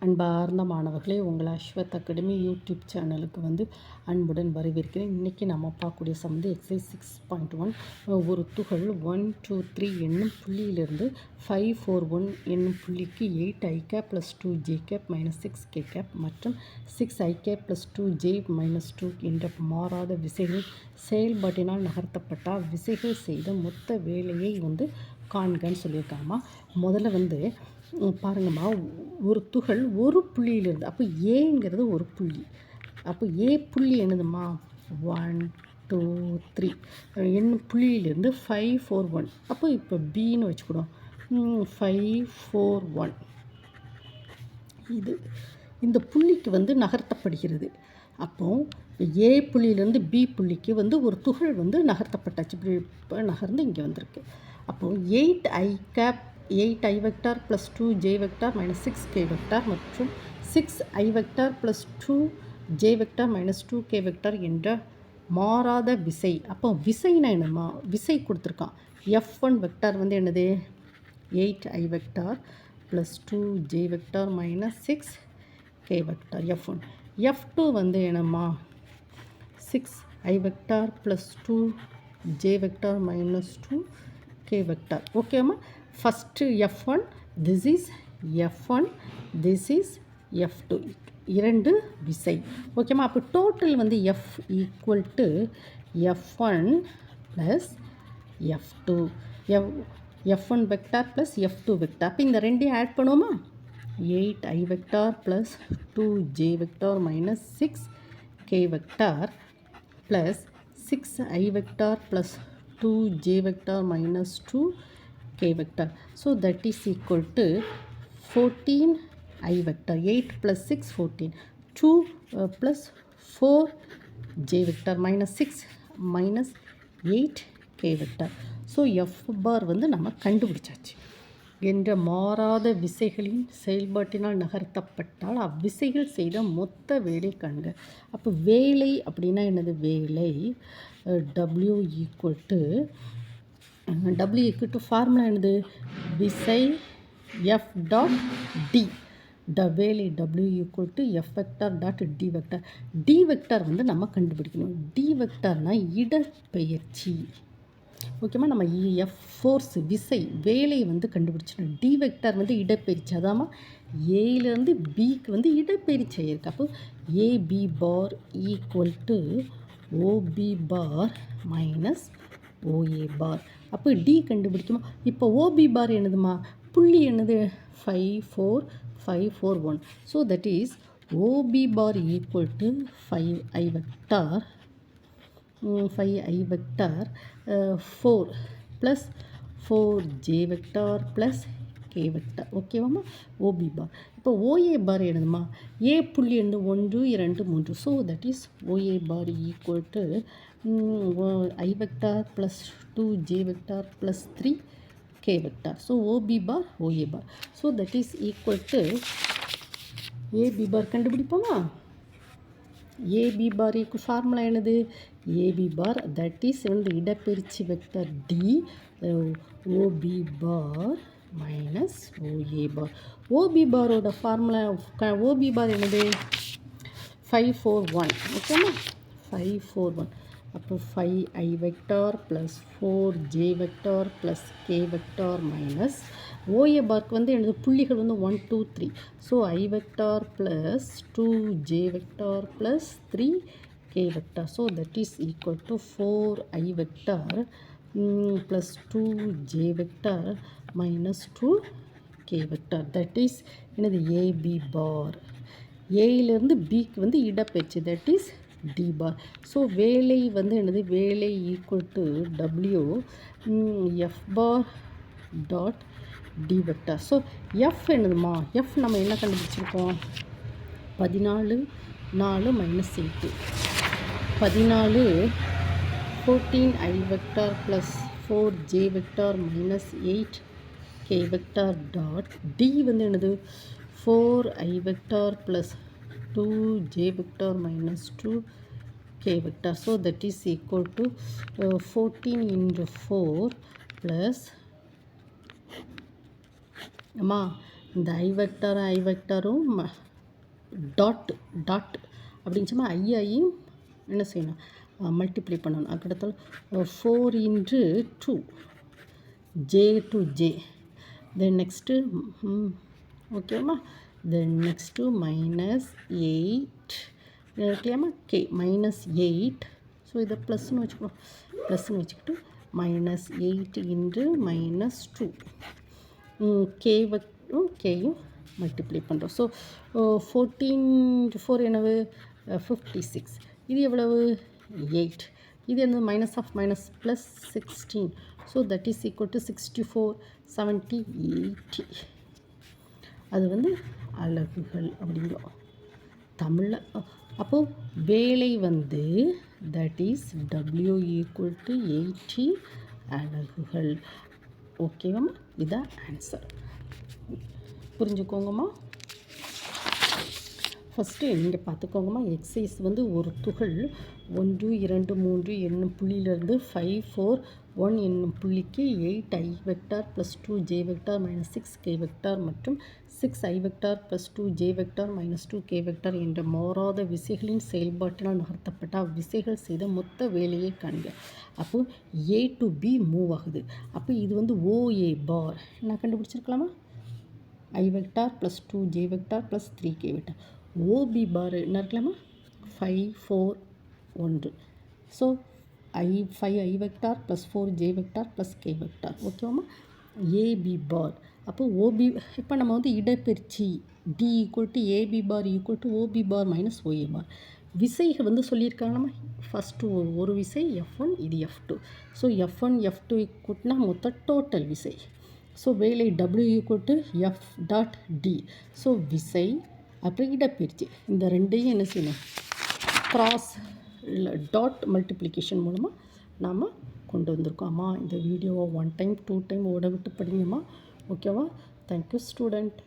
அன்பார்ந்த மாணவர்களே, உங்கள் அஸ்வத் அகாடமி யூடியூப் சேனலுக்கு அன்புடன் வரவேற்கிறேன். இன்றைக்கி நம்ம பார்க்கக்கூடிய சம் எக்ஸசைஸ் 6.1. ஒரு துகள் 1, 2, 3 என்னும் புள்ளியிலிருந்து 5, 4, 1 என்னும் புள்ளிக்கு 8 i cap plus 2 j cap minus 6 k cap மற்றும் 6 i cap plus 2 j minus 2 என்ற மாறாத விசைகள் செயல்பாட்டினால் நகர்த்தப்பட்டால் விசைகள் செய்த மொத்த வேலையை காண்கன்னு சொல்லியிருக்காங்கம்மா. முதல்ல பாருங்கம்மா, ஒரு துகள் ஒரு புள்ளியிலிருந்து, அப்போ ஏங்கிறது ஒரு புள்ளி, அப்போ ஏ புள்ளி என்னதும்மா 1, 2, 3 என்னும் புள்ளியிலிருந்து 5, 4, 1. அப்போ இப்போ பின்னு வச்சுக்கிடும். 5, 4, 1 இது இந்த புள்ளிக்கு நகர்த்தப்படுகிறது. அப்போது ஏ புள்ளியிலேருந்து பி புள்ளிக்கு ஒரு துகள் நகர்த்தப்பட்டாச்சு. இப்போ நகர்ந்து இங்கே வந்திருக்கு. அப்போது 8 i cap 8 i vector plus 2 j vector minus 6 k vector மற்றும் 6 i vector plus 2 j vector minus 2 k vector என்ற மாறாத விசை. அப்போ விசைனா என்னம்மா, விசை கொடுத்துருக்கான். f1 வெக்டார் என்னது 8 i vector plus 2 j vector minus 6 k vector f1. f2 என்னம்மா 6 i vector plus 2 j vector minus 2 k vector. ஓகேம்மா. First f1, this is f1, this is f2, இரண்டு விசை. ஓகேம்மா. அப்போ total f equal to f1 plus f2, f1 vector plus f2 vector. அப்போ இந்த ரெண்டையும் add பண்ணுவோமா, 8 i vector plus 2 j vector minus 6 k vector plus 6 i vector plus 2 j vector minus 2 k vector. So that is equal to 14 i vector. 8 plus 6 14. 2 plus 4 j vector minus 6 minus 8 k vector. So f bar நம்ம கண்டுபிடிச்சாச்சு. என்ற மாறாத விசைகளின் செயல்பாட்டினால் நகர்த்தப்பட்டால் அவ்விசைகள் செய்த மொத்த வேலை காண்க. அப்போ வேலை அப்படின்னா என்னது, வேலை W equal to W equal to formula என்னது, விசை F டாட் டி. வேலை W equal to F vector dot D vector. D vector நம்ம கண்டுபிடிக்கணும். டி வெக்டார்னால் இடப்பெயர்ச்சி. ஓகேம்மா. நம்ம எஃப் ஃபோர்ஸ் விசை வேலையை கண்டுபிடிச்சிடணும். டி வெக்டார் இடப்பெயர்ச்சி. அதாம்மா ஏயிலேருந்து பிக்கு இடப்பெயர்ச்சி ஆகிருக்கு. அப்போ AB bar equal to OP bar minus OA bar. அப்போ டி கண்டுபிடிக்குமா. இப்போ ஓபி பார் என்னதுமா, புள்ளி என்னது 5, 4, 5, 4, 1. So that is OB bar equal to 5i vector 5i vector 4 plus 4j vector plus k vector. ஓகேவாம்மா. OB bar. இப்போ ஓஏ பார் என்னதுமா, A புள்ளி 1, 2, 3. So that is OA bar equal to i vector plus 2j vector plus 3k vector. So OB bar OA bar. So that is equal to AB bar கண்டுபிடிப்போமா. AB bar equal formula என்னது, AB bar that is இடப்பெயர்ச்சி vector D OB bar minus OA bar. OB பாரோட formula OB bar என்னது 5, 4, 1. ஓகேம்மா. 5, 4, 1. அப்போ 5i vector plus 4j vector plus k vector minus O A பார்க்கு எனது புள்ளிகள் 1, 2, 3. So i vector plus 2j vector plus 3k vector. So that is equal to 4i vector plus 2j vector minus 2k vector. That is எனது A B bar. ஏயிலேருந்து பிக்கு இடப்பெயர்ச்சி, that is D bar. So வேலை என்னது, வேலை equal to W F bar dot D vector. So F என்னதுமா, F நம்ம என்ன கண்டுபிடிச்சிருக்கோம், 14, 4 minus 8. 14 14i vector plus 4j vector minus 8k vector dot D என்னது 4i vector plus 2j vector minus 2k vector. So that is equal to 14 into 4 plus இந்த ஐ வெக்டாரும் dot அப்படின்னு சொன்னால் ஐயும் என்ன செய்யணும், மல்டிப்ளை பண்ணணும். அதுக்கடுத்தால் 4 into 2 j to j. Then next ஓகேம்மா, then next -8 இல்லையாம்மா k -8. ஸோ இதை ப்ளஸ்ன்னு வச்சுக்கிட்டு -8 into -2 கேயும் மல்டிப்ளை பண்ணுறோம். ஸோ 14 4 என்னவு 56. இது எவ்வளவு 8. இது என்னது minus of minus plus 16. So that is equal to 64 70 80. அது வந்து அலகுகள் அப்படிங்கிறோம் தமிழில். அப்போது வேலை வந்து that is W equal to 80 அலகுகள். ஓகேவாம்மா, இதுதான் ஆன்சர். புரிஞ்சுக்கோங்கம்மா. ஃபஸ்ட்டு நீங்கள் பார்த்துக்கோங்கம்மா, எக்ஸசைஸ் வந்து ஒரு துகள் 1 2 3 என்னும் புள்ளியிலிருந்து 5 4 1 என்னும் புள்ளிக்கு 8 i vector plus 2 j vector minus 6 k vector மற்றும் 6 i vector plus 2 j vector minus 2 k vector என்ற மாறாத விசைகளின் செயல்பாட்டினால் நகர்த்தப்பட்ட அவ்விசைகள் செய்த மொத்த வேலையை காண்க. அப்போது A to B மூவ் ஆகுது. அப்போ இது வந்து OA பார் நான் கண்டுபிடிச்சிருக்கலாமா, i vector plus 2 j vector plus 3 k vector. OB bar என்ன இருக்கலாமா 5 4 1. So 5 i vector plus 4 j vector plus k vector. ஓகேவாம்மா, ஏபி பார். அப்போ ஓபி இப்போ நம்ம வந்து இடப்பெயர்ச்சி D equal to A B bar equal to OP bar minus OA bar. விசைகள் வந்து சொல்லியிருக்காங்கம்மா, ஃபஸ்ட்டு ஒரு விசை F1, இது F2. ஸோ F1 F2 ஈக்குவல்னா மொத்த டோட்டல் விசை. ஸோ வேலை W equal to F dot D. So விசை அப்புறம் இடப்பெயர்ச்சி இந்த ரெண்டையும் என்ன செய்யணும், கிராஸ் இல்லை டாட் மல்டிப்ளிகேஷன் மூலமாக நாம் கொண்டு வந்திருக்கோம்மா. இந்த வீடியோவை 1 டைம் 2 டைம் ஓட விட்டு படிங்கம்மா. ஓகேவா? Thank you student.